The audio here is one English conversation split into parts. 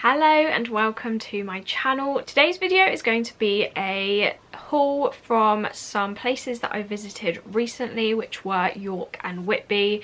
Hello and welcome to my channel. Today's video is going to be a haul from some places that I visited recently, which were York and Whitby.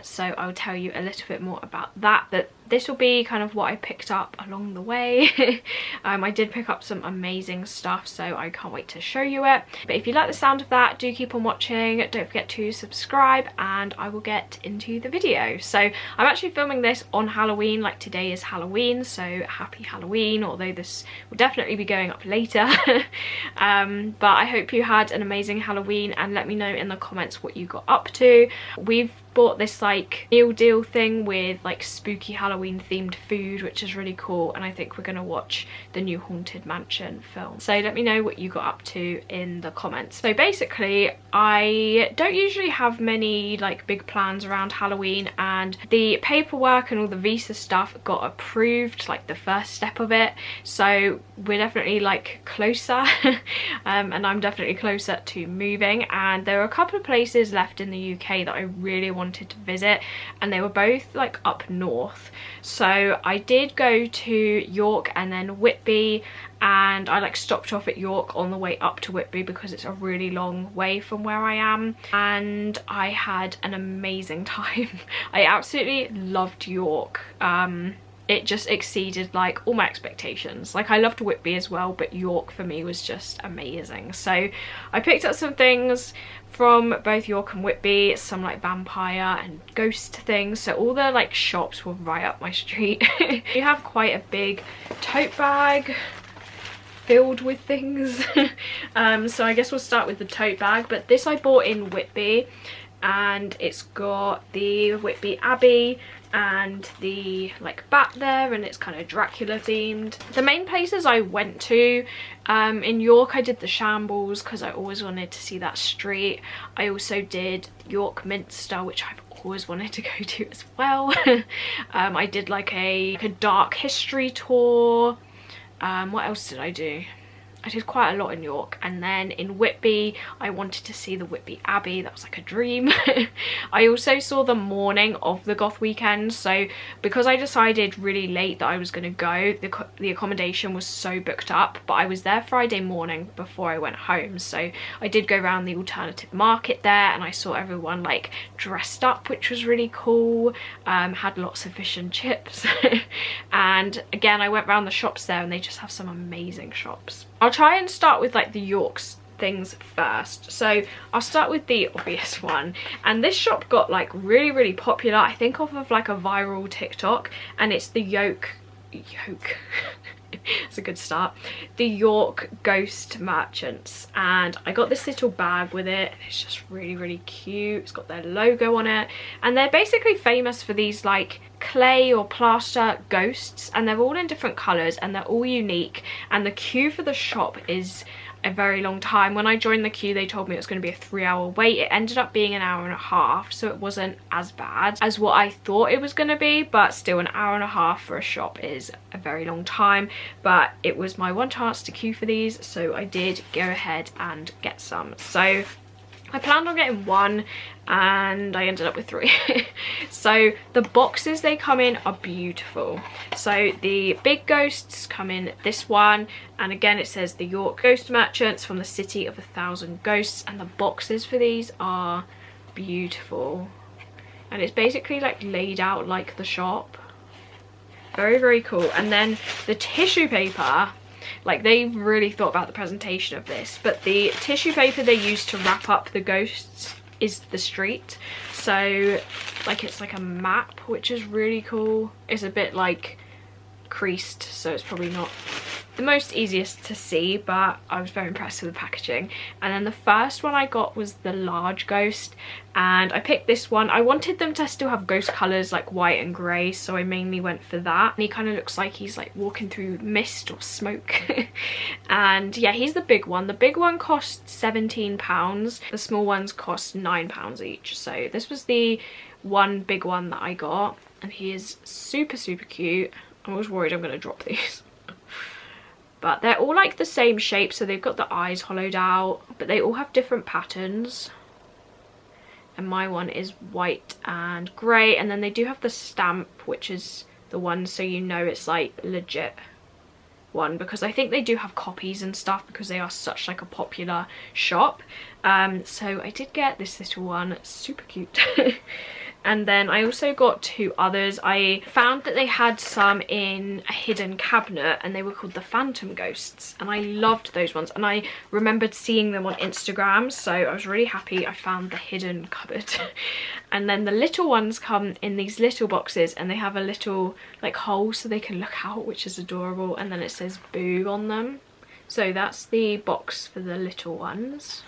So I'll tell you a little bit more about that, but this will be kind of what I picked up along the way. I did pick up some amazing stuff, so I can't wait to show you it. But if you like the sound of that, do keep on watching. Don't forget to subscribe and I will get into the video. So I'm actually filming this on Halloween, like today is Halloween, so happy Halloween, although this will definitely be going up later. But I hope you had an amazing Halloween and let me know in the comments what you got up to. We've bought this like meal deal thing with like spooky Halloween themed food, which is really cool, and I think we're gonna watch the new Haunted Mansion film. So let me know what you got up to in the comments. So basically I don't usually have many like big plans around Halloween, and the paperwork and all the visa stuff got approved, like the first step of it, so we're definitely like closer. And I'm definitely closer to moving, and there are a couple of places left in the UK that I really wanted to visit, and they were both like up north. So I did go to York and then Whitby, and I like stopped off at York on the way up to Whitby because it's a really long way from where I am, and I had an amazing time. I absolutely loved York. It just exceeded like all my expectations. Like I loved Whitby as well, but York for me was just amazing. So I picked up some things from both York and Whitby, some like vampire and ghost things. So all the like shops were right up my street. You have quite a big tote bag filled with things. So I guess we'll start with the tote bag, but this I bought in Whitby, and it's got the Whitby Abbey and the like bat there, and it's kind of Dracula themed. The main places I went to, in York I did the Shambles because I always wanted to see that street. I also did York Minster, which I've always wanted to go to as well. I did like a dark history tour. What else did I do? I did quite a lot in York, and then in Whitby I wanted to see the Whitby Abbey. That was like a dream. I also saw the morning of the goth weekend, so because I decided really late that I was going to go, the accommodation was so booked up, but I was there Friday morning before I went home, so I did go around the alternative market there and I saw everyone like dressed up, which was really cool. Had lots of fish and chips. And again I went around the shops there, and they just have some amazing shops. I'll try and start with like the York's things first. So I'll start with the obvious one, and this shop got like really popular, I think off of like a viral TikTok, and it's the it's a good start, the York Ghost Merchants. And I got this little bag with it, and it's just really cute. It's got their logo on it, and they're basically famous for these like clay or plaster ghosts, and they're all in different colours and they're all unique, and the queue for the shop is a very long time. When I joined the queue they told me it was going to be a 3-hour wait. It ended up being an hour and a half, so it wasn't as bad as what I thought it was going to be, but still an hour and a half for a shop is a very long time. But it was my one chance to queue for these, so I did go ahead and get some. So I planned on getting one and I ended up with 3. So the boxes they come in are beautiful. So the big ghosts come in this one, and again it says the York Ghost Merchants from the City of 1,000 Ghosts, and the boxes for these are beautiful, and it's basically like laid out like the shop. Very cool. And then the tissue paper, like they've really thought about the presentation of this, but the tissue paper they use to wrap up the ghosts is the street. So like it's like a map, which is really cool. It's a bit like creased, so it's probably not the most easiest to see, but I was very impressed with the packaging. And then the first one I got was the large ghost, and I picked this one. I wanted them to still have ghost colours like white and grey, so I mainly went for that. And he kind of looks like he's like walking through mist or smoke. And yeah, he's the big one. The big one costs £17, the small ones cost £9 each. So this was the one big one that I got, and he is super cute. I was worried I'm going to drop these. But they're all like the same shape, so they've got the eyes hollowed out, but they all have different patterns. And my one is white and grey, and then they do have the stamp, which is the one so you know it's like legit one, because I think they do have copies and stuff because they are such like a popular shop. So I did get this little one, super cute. And then I also got 2 others. I found that they had some in a hidden cabinet and they were called the Phantom Ghosts, and I loved those ones, and I remembered seeing them on Instagram, so I was really happy I found the hidden cupboard. And then the little ones come in these little boxes and they have a little like hole so they can look out, which is adorable, and then it says boo on them. So that's the box for the little ones.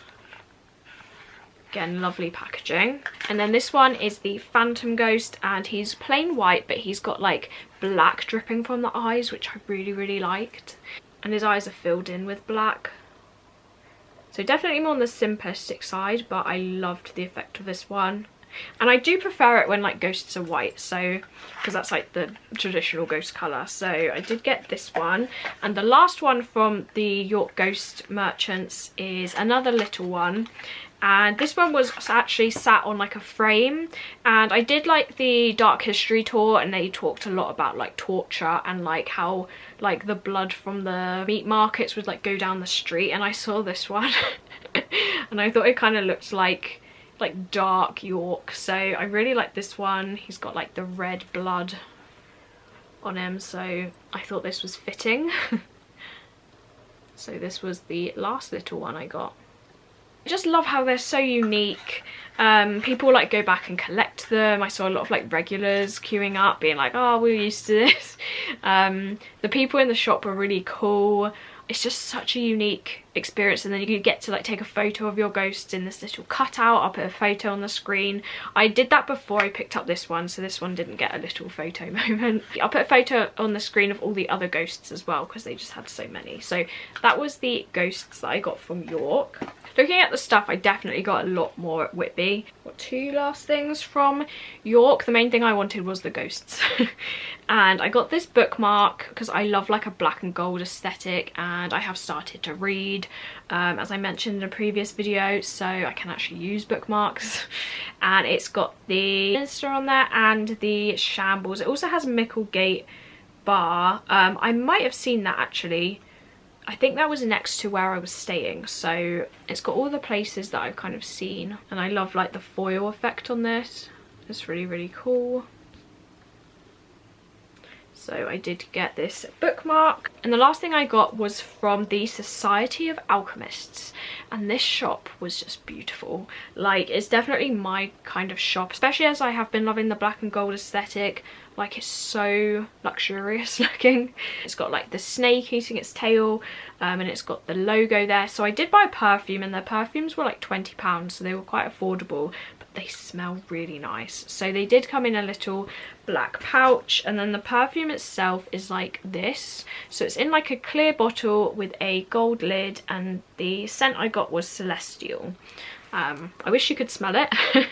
Again, lovely packaging. And then this one is the Phantom Ghost, and he's plain white, but he's got like black dripping from the eyes, which I really liked. And his eyes are filled in with black. So definitely more on the simplistic side, but I loved the effect of this one. And I do prefer it when like ghosts are white, so because that's like the traditional ghost colour. So I did get this one. And the last one from the York Ghost merchants is another little one. And this one was actually sat on like a frame, and I did like the dark history tour, and they talked a lot about like torture and like how like the blood from the meat markets would like go down the street, and I saw this one and I thought it kind of looked like dark York, so I really like this one. He's got like the red blood on him, so I thought this was fitting. So this was the last little one I got. I just love how they're so unique. People like go back and collect them. I saw a lot of like regulars queuing up being like, oh, we're used to this. The people in the shop were really cool. It's just such a unique experience, and then you get to like take a photo of your ghosts in this little cutout. I'll put a photo on the screen. I did that before I picked up this one, so this one didn't get a little photo moment. I'll put a photo on the screen of all the other ghosts as well, because they just had so many. So that was the ghosts that I got from York. Looking at the stuff, I definitely got a lot more at Whitby. Got 2 last things from York. The main thing I wanted was the ghosts. And I got this bookmark because I love like a black and gold aesthetic, and I have started to read, as I mentioned in a previous video, so I can actually use bookmarks. And it's got the Insta on there and the Shambles. It also has Micklegate Bar. I might have seen that actually. I think that was next to where I was staying, so it's got all the places that I've kind of seen, and I love like the foil effect on this. It's really cool. So I did get this bookmark. And the last thing I got was from the Society of Alchemists, and this shop was just beautiful. Like, it's definitely my kind of shop, especially as I have been loving the black and gold aesthetic. Like, it's so luxurious looking. It's got like the snake eating its tail, and it's got the logo there. So I did buy a perfume, and their perfumes were like £20, so they were quite affordable, but they smell really nice. So they did come in a little black pouch, and then the perfume itself is like this. So it's in like a clear bottle with a gold lid, and the scent I got was Celestial. I wish you could smell it.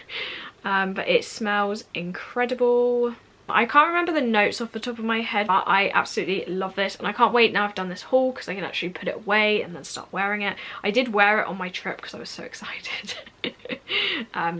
But it smells incredible. I can't remember the notes off the top of my head, but I absolutely love this, and I can't wait now I've done this haul because I can actually put it away and then start wearing it. I did wear it on my trip because I was so excited.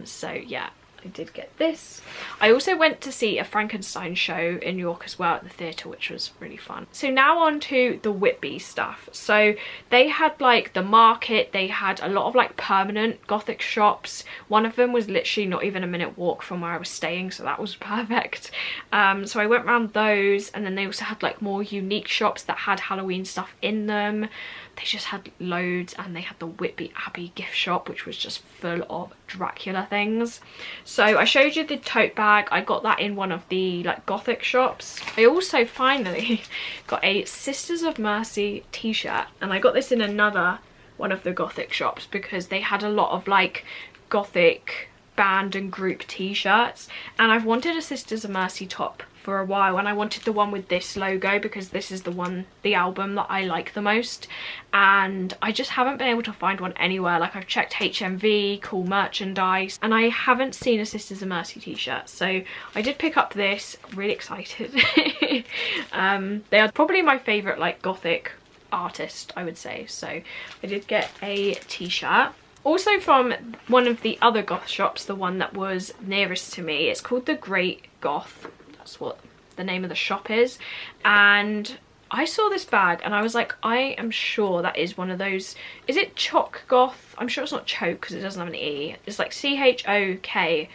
So yeah, I did get this. I also went to see a Frankenstein show in York as well at the theatre, which was really fun. So now on to the Whitby stuff. So they had like the market, they had a lot of like permanent Gothic shops. One of them was literally not even a minute walk from where I was staying, so that was perfect. So I went around those, and then they also had like more unique shops that had Halloween stuff in them. They just had loads, and they had the Whitby Abbey gift shop, which was just full of Dracula things. So I showed you the tote bag. I got that in one of the like Gothic shops. I also finally got a Sisters of Mercy t-shirt, and I got this in another one of the Gothic shops because they had a lot of like Gothic band and group t-shirts, and I've wanted a Sisters of Mercy top for a while, and I wanted the one with this logo because this is the album that I like the most, and I just haven't been able to find one anywhere. Like, I've checked HMV, Cool Merchandise, and I haven't seen a Sisters of Mercy t-shirt, so I did pick up this. Really excited. They are probably my favourite like Gothic artist, I would say, so I did get a t-shirt. Also from one of the other goth shops, the one that was nearest to me, it's called the Great Goth. That's what the name of the shop is. And I saw this bag and I was like, I am sure that is one of those, is it CHOKGOTH? I'm sure it's not choke because it doesn't have an E. It's like CHOK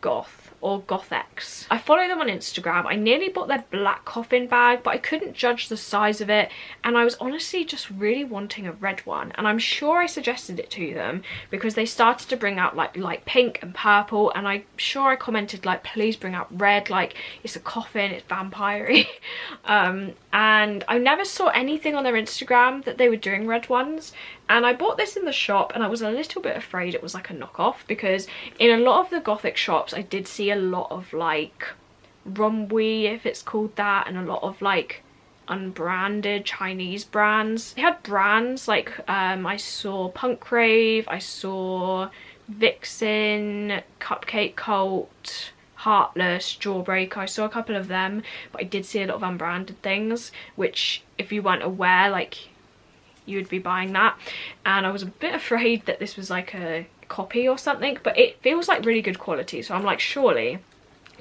goth or GOTHX. I follow them on Instagram. I nearly bought their black coffin bag, but I couldn't judge the size of it, and I was honestly just really wanting a red one. And I'm sure I suggested it to them because they started to bring out like light pink and purple, and I'm sure I commented like, please bring out red, like it's a coffin, it's vampire-y. And I never saw anything on their Instagram that they were doing red ones. And I bought this in the shop and I was a little bit afraid it was like a knockoff, because in a lot of the Gothic shops I did see a lot of like Rumwi, if it's called that, and a lot of like unbranded Chinese brands. They had brands like I saw Punk Rave, I saw Vixen, Cupcake Cult, Heartless, Jawbreaker. I saw a couple of them, but I did see a lot of unbranded things, which if you weren't aware, like, you would be buying that. And I was a bit afraid that this was like a copy or something, but it feels like really good quality, so I'm like, surely,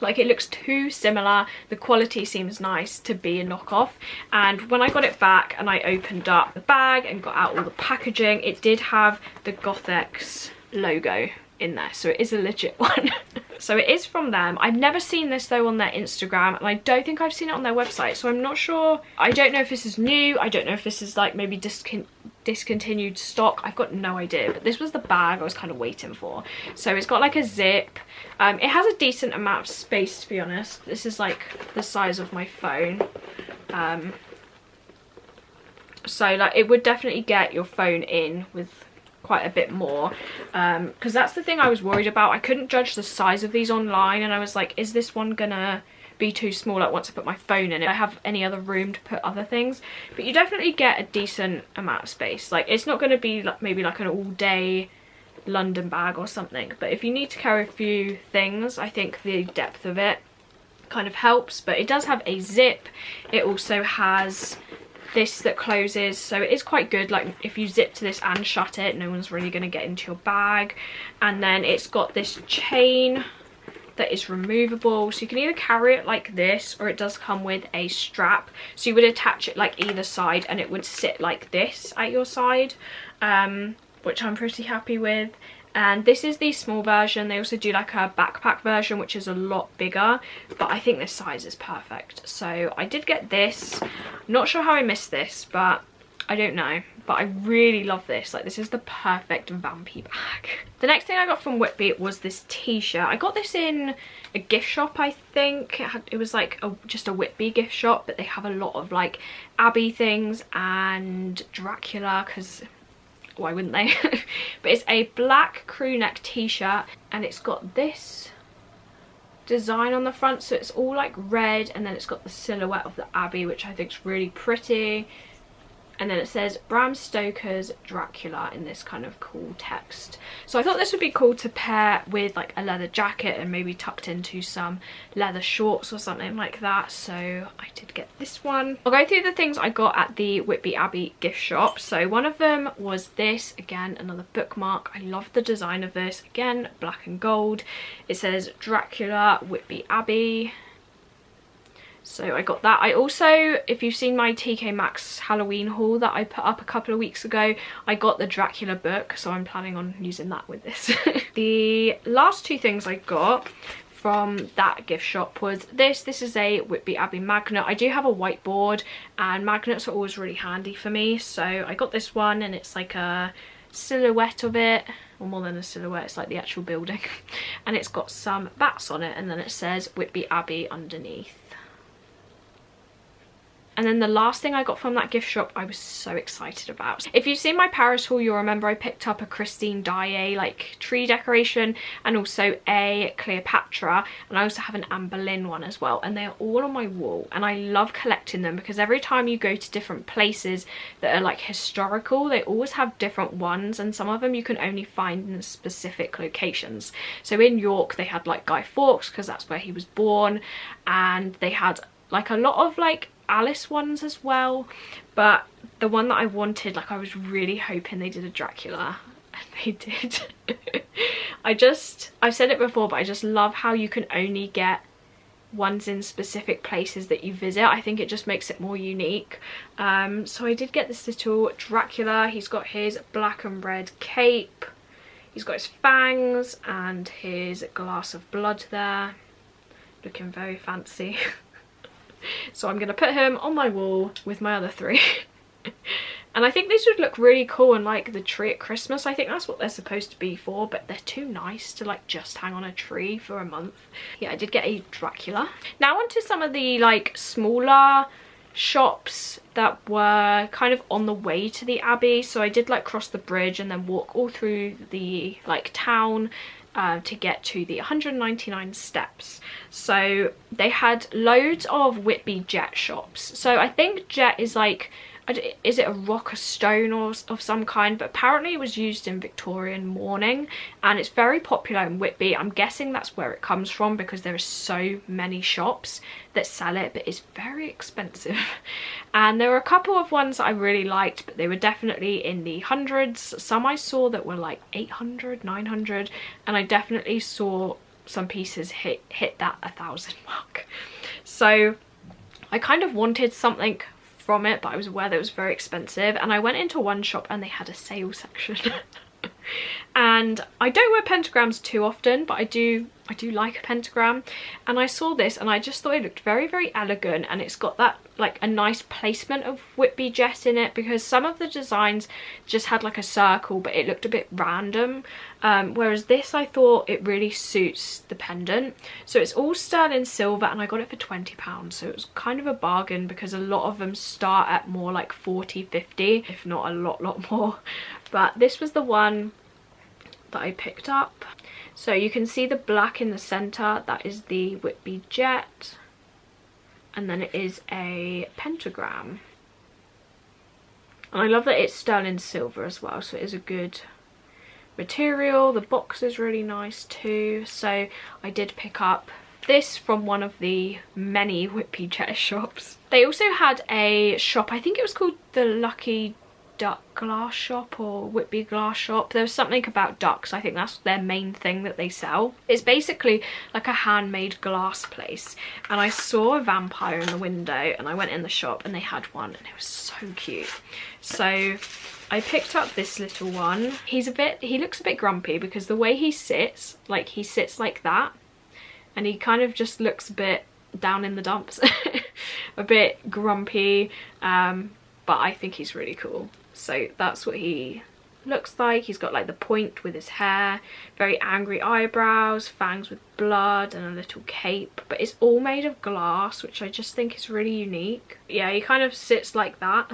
like, it looks too similar, the quality seems nice to be a knockoff. And when I got it back and I opened up the bag and got out all the packaging, it did have the GOTHX logo in there, so it is a legit one. So it is from them. I've never seen this though on their Instagram, and I don't think I've seen it on their website, so I'm not sure. I don't know if this is new, I don't know if this is like maybe discontinued stock, I've got no idea. But this was the bag I was kind of waiting for. So it's got like a zip, it has a decent amount of space, to be honest. This is like the size of my phone, so like it would definitely get your phone in with quite a bit more, because that's the thing I was worried about. I couldn't judge the size of these online, and I was like, is this one gonna be too small, like once I put my phone in it? I have any other room to put other things? But you definitely get a decent amount of space. Like, it's not going to be like maybe like an all-day London bag or something, but if you need to carry a few things, I think the depth of it kind of helps. But it does have a zip. It also has this that closes, so it is quite good. Like, if you zip to this and shut it, no one's really going to get into your bag. And then it's got this chain that is removable, so you can either carry it like this, or it does come with a strap, so you would attach it like either side and it would sit like this at your side, which I'm pretty happy with. And this is the small version. They also do like a backpack version, which is a lot bigger, but I think this size is perfect. So I did get this. Not sure how I missed this, but I don't know. But I really love this. Like, this is the perfect vampy bag. The next thing I got from Whitby was this t-shirt. I got this in a gift shop, I think. It was like just a Whitby gift shop, but they have a lot of like Abbey things and Dracula, because why wouldn't they? But it's a black crew neck t-shirt, and it's got this design on the front, so it's all like red, and then it's got the silhouette of the Abbey, which I think is really pretty. And then it says Bram Stoker's Dracula in this kind of cool text. So I thought this would be cool to pair with like a leather jacket and maybe tucked into some leather shorts or something like that. So I did get this one. I'll go through the things I got at the Whitby Abbey gift shop. So one of them was this, again, another bookmark. I love the design of this, again, black and gold. It says Dracula, Whitby Abbey. So I got that. I also, if you've seen my TK Maxx Halloween haul that I put up a couple of weeks ago, I got the Dracula book, so I'm planning on using that with this. The last two things I got from that gift shop was this. This is a Whitby Abbey magnet. I do have a whiteboard, and magnets are always really handy for me, so I got this one, and it's like a silhouette of it, or more than a silhouette, it's like the actual building. And it's got some bats on it, and then it says Whitby Abbey underneath. And then the last thing I got from that gift shop I was so excited about. If you've seen my Paris haul, you'll remember I picked up a Christine Daae like tree decoration, and also a Cleopatra, and I also have an Anne Boleyn one as well, and they're all on my wall. And I love collecting them because every time you go to different places that are like historical, they always have different ones, and some of them you can only find in specific locations. So in York they had like Guy Fawkes, because that's where he was born, and they had like a lot of like Alice ones as well, but the one that I wanted, like, I was really hoping they did a Dracula, and they did. I've said it before, but I just love how you can only get ones in specific places that you visit. I think it just makes it more unique. So I did get this little Dracula. He's got his black and red cape. He's got his fangs and his glass of blood there. Looking very fancy. So I'm going to put him on my wall with my other 3. And I think these would look really cool on like the tree at Christmas. I think that's what they're supposed to be for, but they're too nice to like just hang on a tree for a month. Yeah, I did get a Dracula. Now onto some of the like smaller shops that were kind of on the way to the Abbey. So I did like cross the bridge and then walk all through the like town to get to the 199 steps. So they had loads of Whitby jet shops. So I think jet is like, is it a rock or stone or of some kind, but apparently it was used in Victorian mourning and it's very popular in Whitby. I'm guessing that's where it comes from because there are so many shops that sell it, but it's very expensive. And there were a couple of ones that I really liked, but they were definitely in the hundreds. Some I saw that were like 800, 900, and I definitely saw some pieces hit that 1,000 mark. So I kind of wanted something from it, but I was aware that it was very expensive, and I went into one shop and they had a sale section. And I don't wear pentagrams too often, but I do like a pentagram, and I saw this and I just thought it looked very, very elegant, and it's got that like a nice placement of Whitby jet in it, because some of the designs just had like a circle but it looked a bit random, whereas this I thought it really suits the pendant. So it's all sterling silver and I got it for £20, so it was kind of a bargain because a lot of them start at more like 40, 50, if not a lot more. But this was the one that I picked up. So you can see the black in the center, that is the Whitby jet, and then it is a pentagram. And I love that it's sterling silver as well, so it is a good material. The box is really nice too. So I did pick up this from one of the many Whitby jet shops. They also had a shop, I think it was called the Lucky Duck glass shop or Whitby glass shop. There was something about ducks. I think that's their main thing that they sell. It's basically like a handmade glass place, and I saw a vampire in the window and I went in the shop and they had one and it was so cute. So I picked up this little one. He looks a bit grumpy because the way he sits like that, and he kind of just looks a bit down in the dumps. A bit grumpy, but I think he's really cool. So that's what he looks like. He's got like the point with his hair, very angry eyebrows, fangs with blood, and a little cape, but it's all made of glass, which I just think is really unique. Yeah, he kind of sits like that.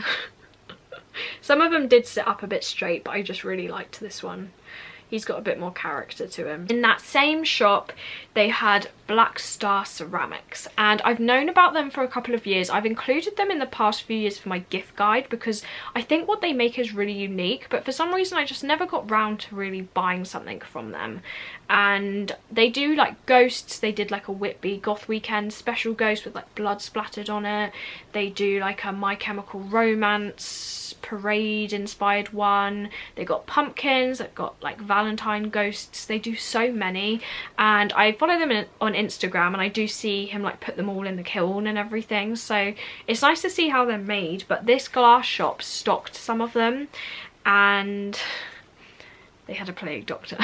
Some of them did sit up a bit straight, but I just really liked this one. He's got a bit more character to him. In that same shop, they had Black Star ceramics, and I've known about them for a couple of years. I've included them in the past few years for my gift guide because I think what they make is really unique, but for some reason I just never got round to really buying something from them. And they do like ghosts. They did like a Whitby Goth Weekend special ghost with like blood splattered on it. They do like a My Chemical Romance parade inspired one. They got pumpkins, they've got like Valentine ghosts. They do so many, and I follow them on Instagram, and I do see him like put them all in the kiln and everything, so it's nice to see how they're made. But this glass shop stocked some of them and they had a plague doctor.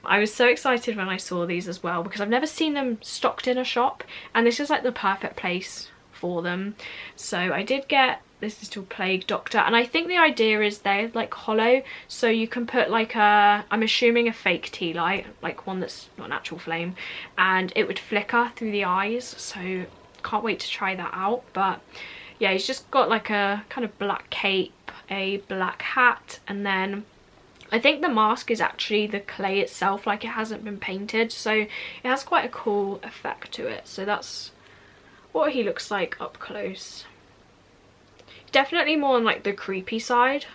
I was so excited when I saw these as well because I've never seen them stocked in a shop, and this is like the perfect place for them. So I did get this little plague doctor, and I think the idea is they're like hollow, so you can put like I'm assuming a fake tea light, like one that's not an actual flame, and it would flicker through the eyes. So can't wait to try that out. But yeah, he's just got like a kind of black cape, a black hat, and then I think the mask is actually the clay itself, like it hasn't been painted, so it has quite a cool effect to it. So that's what he looks like up close. Definitely more on like the creepy side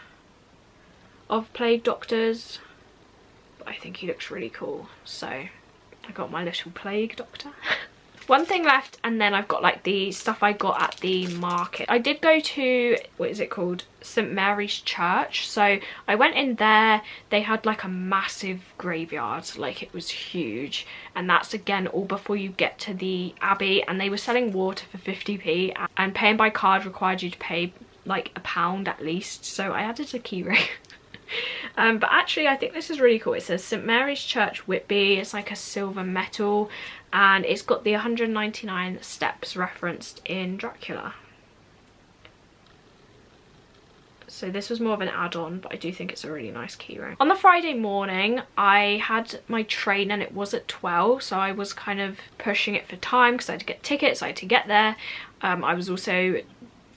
of plague doctors, but I think he looks really cool. So I got my little plague doctor. one thing left, and then I've got like the stuff I got at the market. I did go to, what is it called, St Mary's Church. So I went in there. They had like a massive graveyard, like it was huge, and that's again all before you get to the abbey, and they were selling water for 50p, and paying by card required you to pay like £1 at least, so I added a key ring. But actually I think this is really cool. It says St Mary's Church, Whitby. It's like a silver metal, and it's got the 199 steps referenced in Dracula. So this was more of an add-on, but I do think it's a really nice keyring. On the Friday morning, I had my train and it was at 12, so I was kind of pushing it for time because I had to get tickets, I had to get there. I was also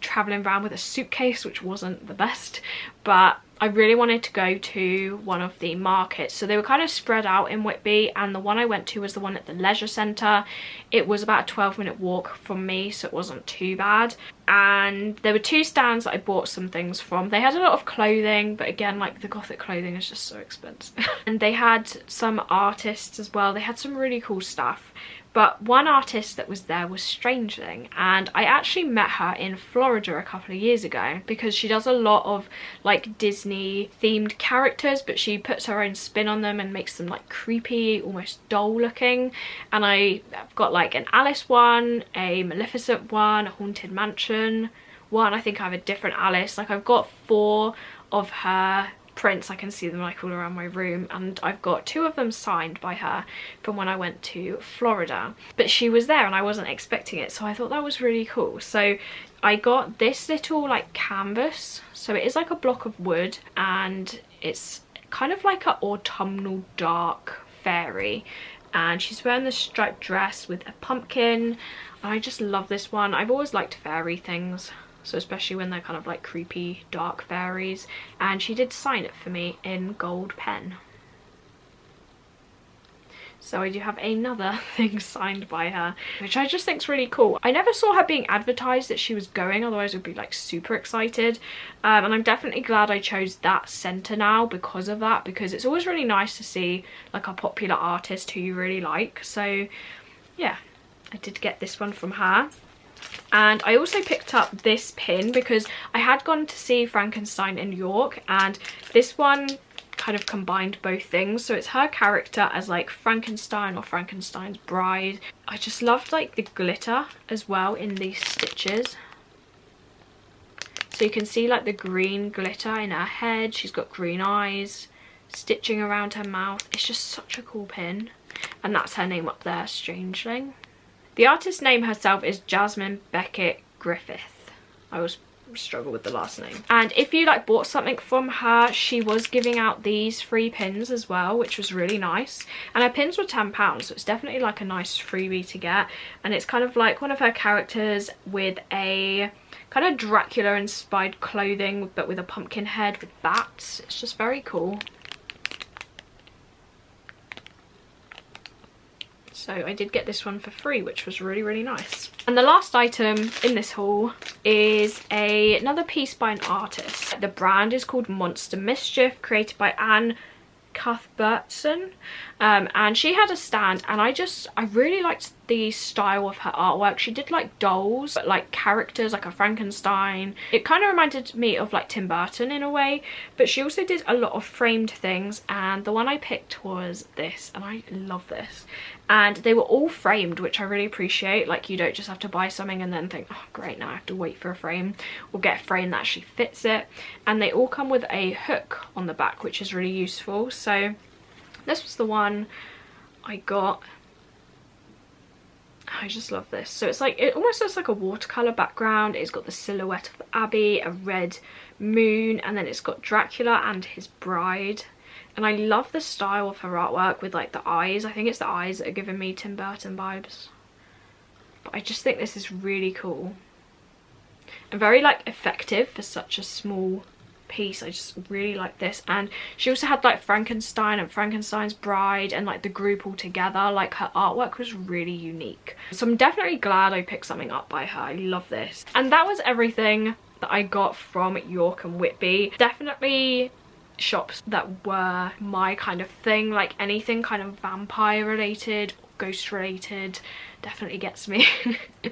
traveling around with a suitcase, which wasn't the best, but I really wanted to go to one of the markets. So they were kind of spread out in Whitby, and the one I went to was the one at the leisure centre. It was about a 12-minute walk from me, so it wasn't too bad. And there were two stands that I bought some things from. They had a lot of clothing, but again, like the Gothic clothing is just so expensive. And they had some artists as well. They had some really cool stuff. But one artist that was there was Strangeling, and I actually met her in Florida a couple of years ago because she does a lot of like Disney themed characters, but she puts her own spin on them and makes them like creepy, almost doll looking. And I've got like an Alice one, a Maleficent one, a Haunted Mansion one. I think I have a different Alice. Like I've got 4 of her prints. I can see them like all around my room, and I've got 2 of them signed by her from when I went to Florida. But she was there and I wasn't expecting it, so I thought that was really cool. So I got this little like canvas. So it is like a block of wood, and it's kind of like an autumnal dark fairy, and she's wearing this striped dress with a pumpkin. I just love this one. I've always liked fairy things, so especially when they're kind of like creepy dark fairies, and she did sign it for me in gold pen. So I do have another thing signed by her, which I just think is really cool. I never saw her being advertised that she was going, otherwise I would be like super excited. And I'm definitely glad I chose that centre now because of that, because it's always really nice to see like a popular artist who you really like. So yeah, I did get this one from her. And I also picked up this pin because I had gone to see Frankenstein in York, and this one kind of combined both things. So it's her character as like Frankenstein or Frankenstein's bride. I just loved like the glitter as well in these stitches. So you can see like the green glitter in her head. She's got green eyes, stitching around her mouth. It's just such a cool pin. And that's her name up there, Strangeling. The artist's name herself is Jasmine Beckett Griffith. I always struggle with the last name. And if you like bought something from her, she was giving out these free pins as well, which was really nice. And her pins were £10, so it's definitely like a nice freebie to get. And it's kind of like one of her characters with a kind of Dracula inspired clothing, but with a pumpkin head with bats. It's just very cool. So I did get this one for free, which was really, really nice. And the last item in this haul is another piece by an artist. The brand is called Monster Mischief, created by Anne Cuthbertson. And she had a stand, and I really liked the style of her artwork. She did like dolls, but like characters, like a Frankenstein. It kind of reminded me of like Tim Burton in a way, but she also did a lot of framed things, and the one I picked was this, and I love this. And they were all framed, which I really appreciate. Like, you don't just have to buy something and then think, oh great, now I have to wait for a frame, or get a frame that actually fits it. And they all come with a hook on the back, which is really useful. So this was the one I got. I just love this. So it's like, it almost looks like a watercolor background. It's got the silhouette of Abbey, a red moon, and then it's got Dracula and his bride. And I love the style of her artwork with like the eyes. I think it's the eyes that are giving me Tim Burton vibes. But I just think this is really cool and very like effective for such a small piece. I just really like this. And she also had like Frankenstein and Frankenstein's bride and like the group all together. Like, her artwork was really unique. So I'm definitely glad I picked something up by her. I love this. And that was everything that I got from York and Whitby. Definitely shops that were my kind of thing, like anything kind of vampire related, ghost related definitely gets me.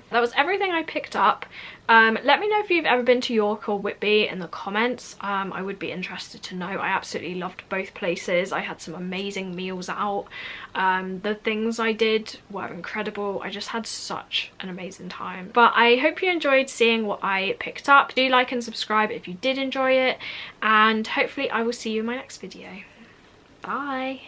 That was everything I picked up. Let me know if you've ever been to York or Whitby in the comments. I would be interested to know. I absolutely loved both places. I had some amazing meals out. The things I did were incredible. I just had such an amazing time. But I hope you enjoyed seeing what I picked up. Do like and subscribe if you did enjoy it, and hopefully I will see you in my next video. Bye.